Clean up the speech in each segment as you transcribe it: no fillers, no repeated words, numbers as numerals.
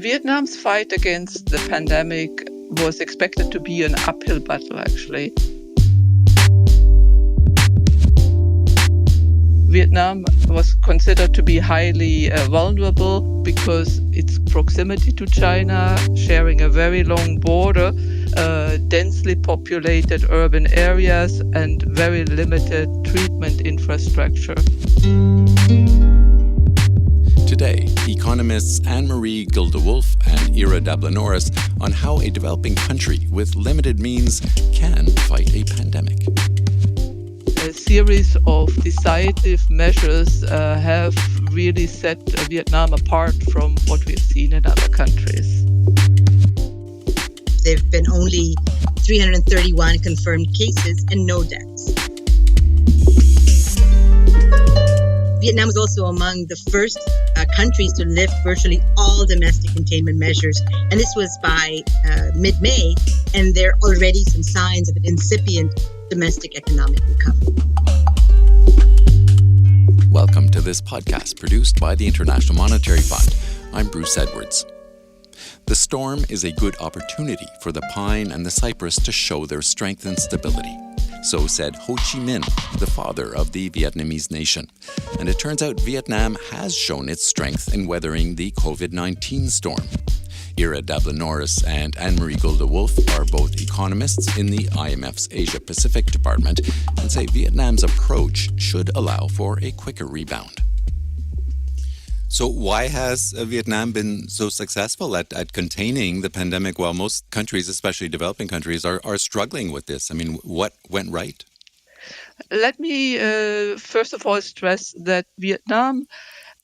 Vietnam's fight against the pandemic was expected to be an uphill battle, actually. Vietnam was considered to be highly vulnerable because its proximity to China, sharing a very long border, densely populated urban areas, and very limited treatment infrastructure. Today, economists Anne-Marie Gulde-Wolf and Dabla-Norris on how a developing country with limited means can fight a pandemic. A series of decisive measures have really set Vietnam apart from what we've seen in other countries. There have been only 331 confirmed cases and no deaths. Vietnam was also among the first countries to lift virtually all domestic containment measures. And this was by mid-May, and there are already some signs of an incipient domestic economic recovery. Welcome to this podcast produced by the International Monetary Fund. I'm Bruce Edwards. The storm is a good opportunity for the pine and the cypress to show their strength and stability. So said Ho Chi Minh, the father of the Vietnamese nation. And it turns out Vietnam has shown its strength in weathering the COVID-19 storm. Dabla-Norris and Anne-Marie Gulde-Wolf are both economists in the IMF's Asia-Pacific department and say Vietnam's approach should allow for a quicker rebound. So why has Vietnam been so successful at containing the pandemic while most countries, especially developing countries, are struggling with this? I mean, what went right? Let me first of all stress that Vietnam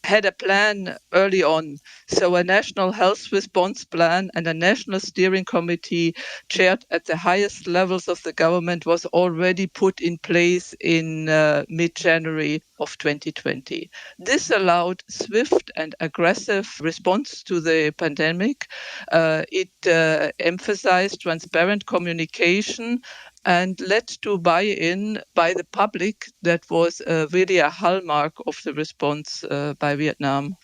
had a plan early on. So a national health response plan and a national steering committee chaired at the highest levels of the government was already put in place in mid-January of 2020. This allowed swift and aggressive response to the pandemic. It emphasized transparent communication and led to buy-in by the public that was really a hallmark of the response by Vietnam.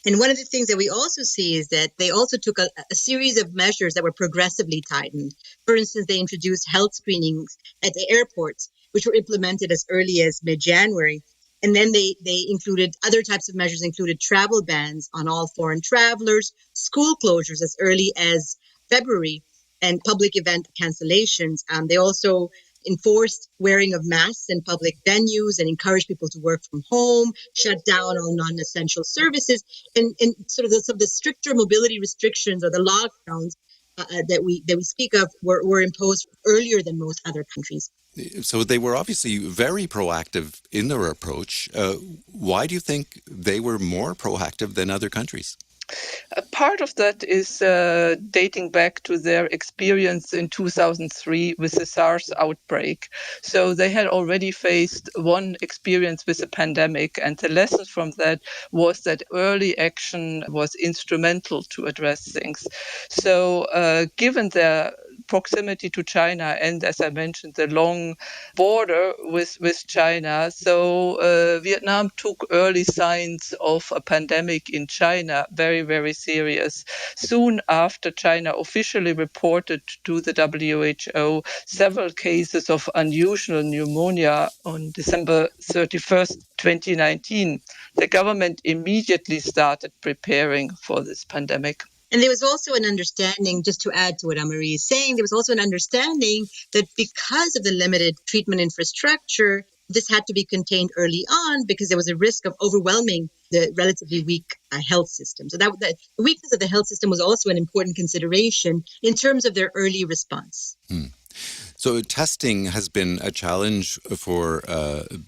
And one of the things that we also see is that they also took a series of measures that were progressively tightened. For instance, they introduced health screenings at the airports, which were implemented as early as mid-January. And then they included other types of measures, included travel bans on all foreign travelers, school closures as early as February, and public event cancellations. They also enforced wearing of masks in public venues and encouraged people to work from home, shut down all non-essential services, and sort of some of the stricter mobility restrictions or the lockdowns that we speak of were imposed earlier than most other countries. So they were obviously very proactive in their approach. Why do you think they were more proactive than other countries? A part of that is dating back to their experience in 2003 with the SARS outbreak. So they had already faced one experience with a pandemic, and the lesson from that was that early action was instrumental to address things. So given their proximity to China and, as I mentioned, the long border with China. So Vietnam took early signs of a pandemic in China very, very serious. Soon after China officially reported to the WHO several cases of unusual pneumonia on December 31st, 2019, the government immediately started preparing for this pandemic. And there was also an understanding, just to add to what Anne-Marie is saying, there was also an understanding that because of the limited treatment infrastructure, this had to be contained early on because there was a risk of overwhelming the relatively weak health system. So the weakness of the health system was also an important consideration in terms of their early response. So testing has been a challenge for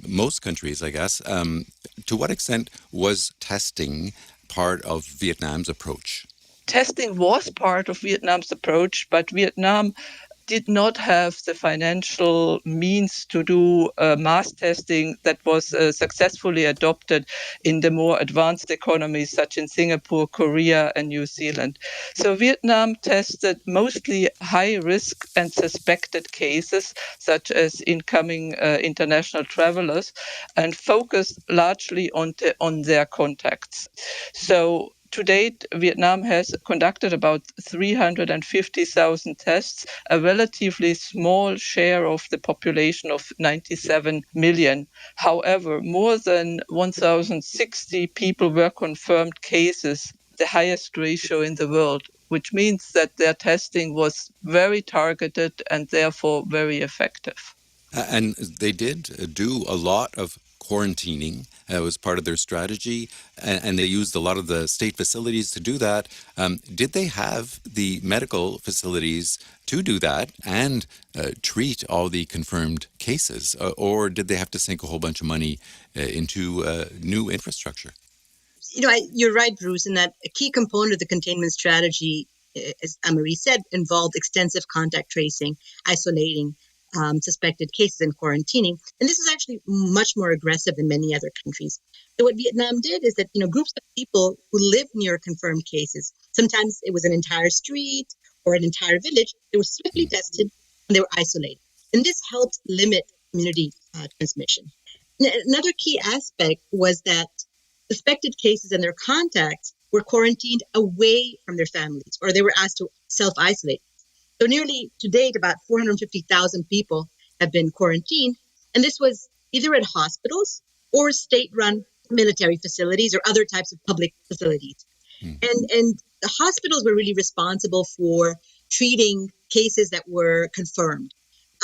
most countries, I guess. To what extent was testing part of Vietnam's approach? Testing was part of Vietnam's approach, but Vietnam did not have the financial means to do mass testing that was successfully adopted in the more advanced economies such as Singapore, Korea, and New Zealand. So Vietnam tested mostly high risk and suspected cases, such as incoming international travelers, and focused largely on their contacts. So To date, Vietnam has conducted about 350,000 tests, a relatively small share of the population of 97 million. However, more than 1,060 people were confirmed cases, the highest ratio in the world, which means that their testing was very targeted and therefore very effective. And they did do a lot of quarantining. It was part of their strategy, and they used a lot of the state facilities to do that. Did they have the medical facilities to do that and treat all the confirmed cases, or did they have to sink a whole bunch of money into new infrastructure? You're right, Bruce, in that a key component of the containment strategy, as Anne-Marie said, involved extensive contact tracing, isolating suspected cases, and quarantining. And this is actually much more aggressive than many other countries. So what Vietnam did is that, groups of people who lived near confirmed cases, sometimes it was an entire street or an entire village, they were swiftly tested and they were isolated. And this helped limit community transmission. Another key aspect was that suspected cases and their contacts were quarantined away from their families, or they were asked to self-isolate. So nearly to date, about 450,000 people have been quarantined, and this was either at hospitals or state-run military facilities or other types of public facilities. And the hospitals were really responsible for treating cases that were confirmed.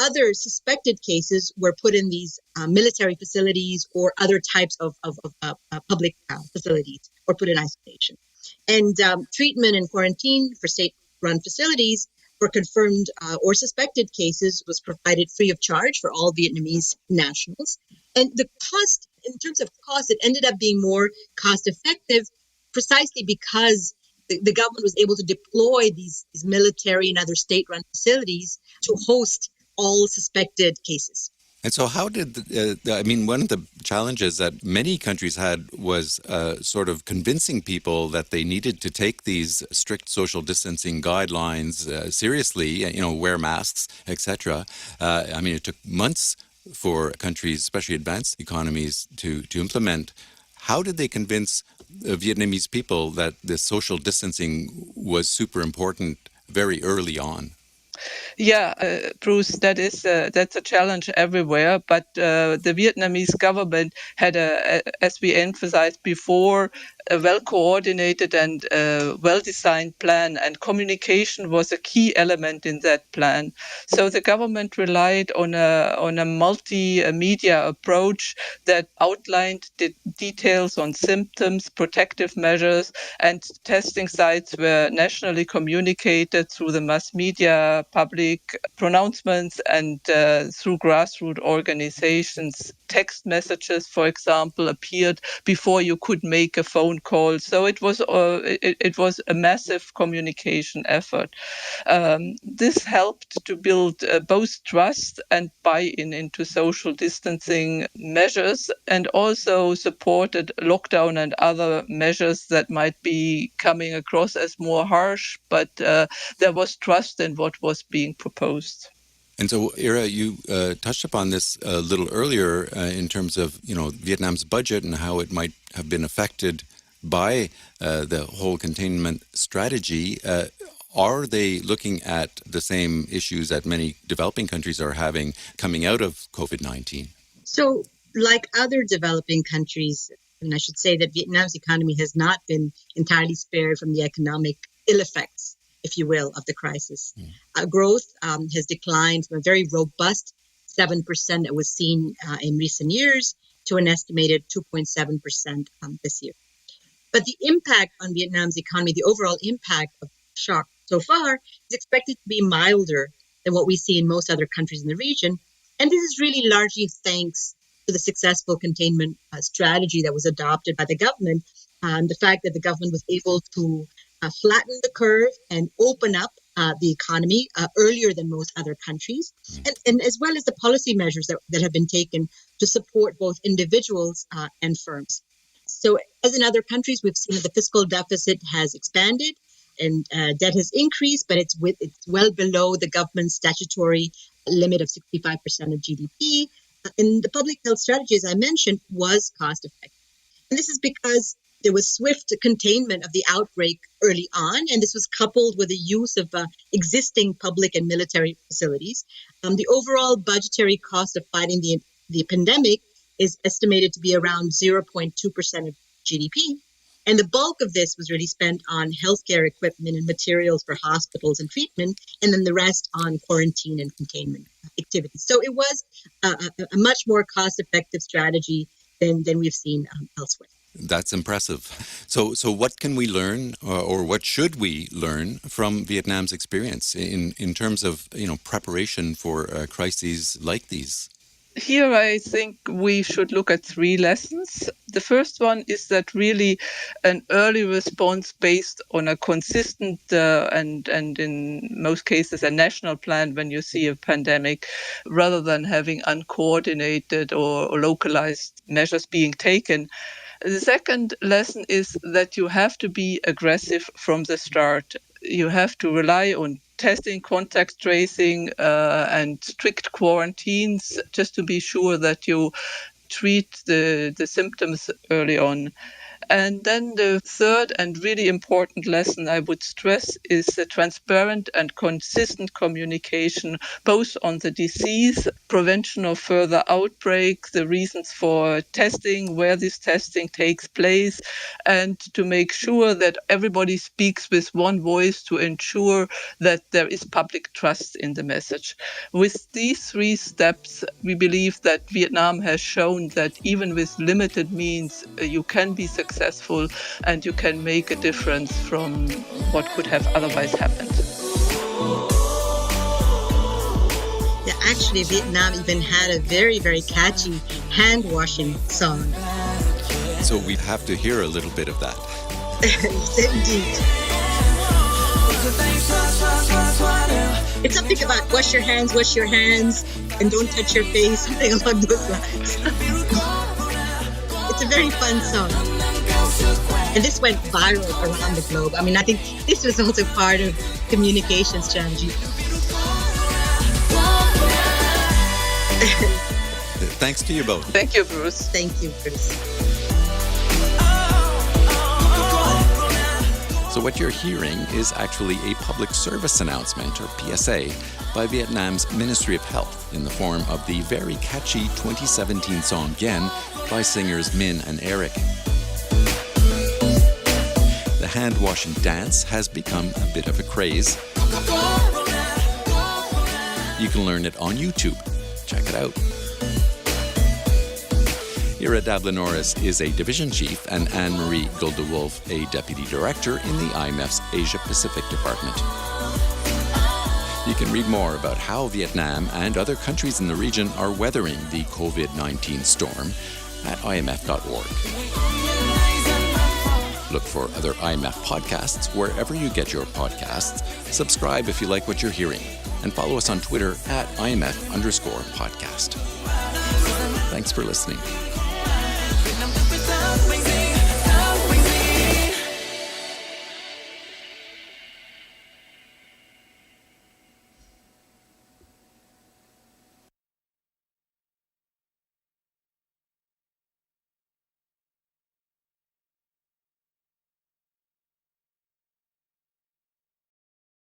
Other suspected cases were put in these military facilities or other types of public facilities, or put in isolation. And treatment and quarantine for state-run facilities for confirmed or suspected cases was provided free of charge for all Vietnamese nationals. And the cost, in terms of cost, it ended up being more cost-effective precisely because the government was able to deploy these military and other state-run facilities to host all suspected cases. And so, how did one of the challenges that many countries had was sort of convincing people that they needed to take these strict social distancing guidelines seriously, wear masks, etc. It took months for countries, especially advanced economies, to implement. How did they convince Vietnamese people that this social distancing was super important very early on? Yeah, Bruce, that's a challenge everywhere. But the Vietnamese government had as we emphasized before, a well-coordinated and well-designed plan, and communication was a key element in that plan. So the government relied on a multimedia approach that outlined the details on symptoms, protective measures, and testing sites were nationally communicated through the mass media, public pronouncements, and through grassroots organizations. Text messages, for example, appeared before you could make a phone call. So it was a massive communication effort. This helped to build both trust and buy-in into social distancing measures, and also supported lockdown and other measures that might be coming across as more harsh, but there was trust in what was being proposed. And so, Ira, you touched upon this a little earlier in terms of, Vietnam's budget and how it might have been affected by the whole containment strategy. Are they looking at the same issues that many developing countries are having coming out of COVID-19? So, like other developing countries, and I should say that Vietnam's economy has not been entirely spared from the economic ill effects, if you will, of the crisis. Growth has declined from a very robust 7% that was seen in recent years to an estimated 2.7% this year. But the impact on Vietnam's economy, the overall impact of shock so far, is expected to be milder than what we see in most other countries in the region. And this is really largely thanks to the successful containment strategy that was adopted by the government. The fact that the government was able to flatten the curve and open up the economy earlier than most other countries, and as well as the policy measures that have been taken to support both individuals and firms. So as in other countries, we've seen that the fiscal deficit has expanded and debt has increased, but it's well below the government's statutory limit of 65% of GDP. And the public health strategy, as I mentioned, was cost effective. And this is because There was swift containment of the outbreak early on, and this was coupled with the use of existing public and military facilities. The overall budgetary cost of fighting the pandemic is estimated to be around 0.2% of GDP. And the bulk of this was really spent on healthcare equipment and materials for hospitals and treatment, and then the rest on quarantine and containment activities. So it was a much more cost-effective strategy than we've seen elsewhere. That's impressive. So what can we learn, or what should we learn from Vietnam's experience in terms of preparation for crises like these? Here, I think we should look at three lessons. The first one is that really an early response based on a consistent and in most cases a national plan when you see a pandemic, rather than having uncoordinated or localized measures being taken. The second lesson is that you have to be aggressive from the start. You have to rely on testing, contact tracing, and strict quarantines just to be sure that you treat the symptoms early on. And then the third and really important lesson I would stress is the transparent and consistent communication, both on the disease, prevention of further outbreak, the reasons for testing, where this testing takes place, and to make sure that everybody speaks with one voice to ensure that there is public trust in the message. With these three steps, we believe that Vietnam has shown that even with limited means, you can be successful and you can make a difference from what could have otherwise happened. Yeah, actually, Vietnam even had a very, very catchy hand-washing song. So we have to hear a little bit of that. Indeed. It's something about wash your hands, and don't touch your face, something along those lines. It's a very fun song. And this went viral around the globe. I mean, I think this was also part of communication strategy. Thanks to you both. Thank you, Bruce. Thank you, Bruce. So what you're hearing is actually a public service announcement, or PSA, by Vietnam's Ministry of Health in the form of the very catchy 2017 song Gien by singers Min and Eric. The hand-washing dance has become a bit of a craze. You can learn it on YouTube. Check it out. Ira Dabla-Norris is a division chief and Anne-Marie Gulde-Wolf a deputy director in the IMF's Asia-Pacific department. You can read more about how Vietnam and other countries in the region are weathering the COVID-19 storm at imf.org. Look for other IMF podcasts wherever you get your podcasts. Subscribe if you like what you're hearing. And follow us on Twitter at IMF_podcast. Thanks for listening.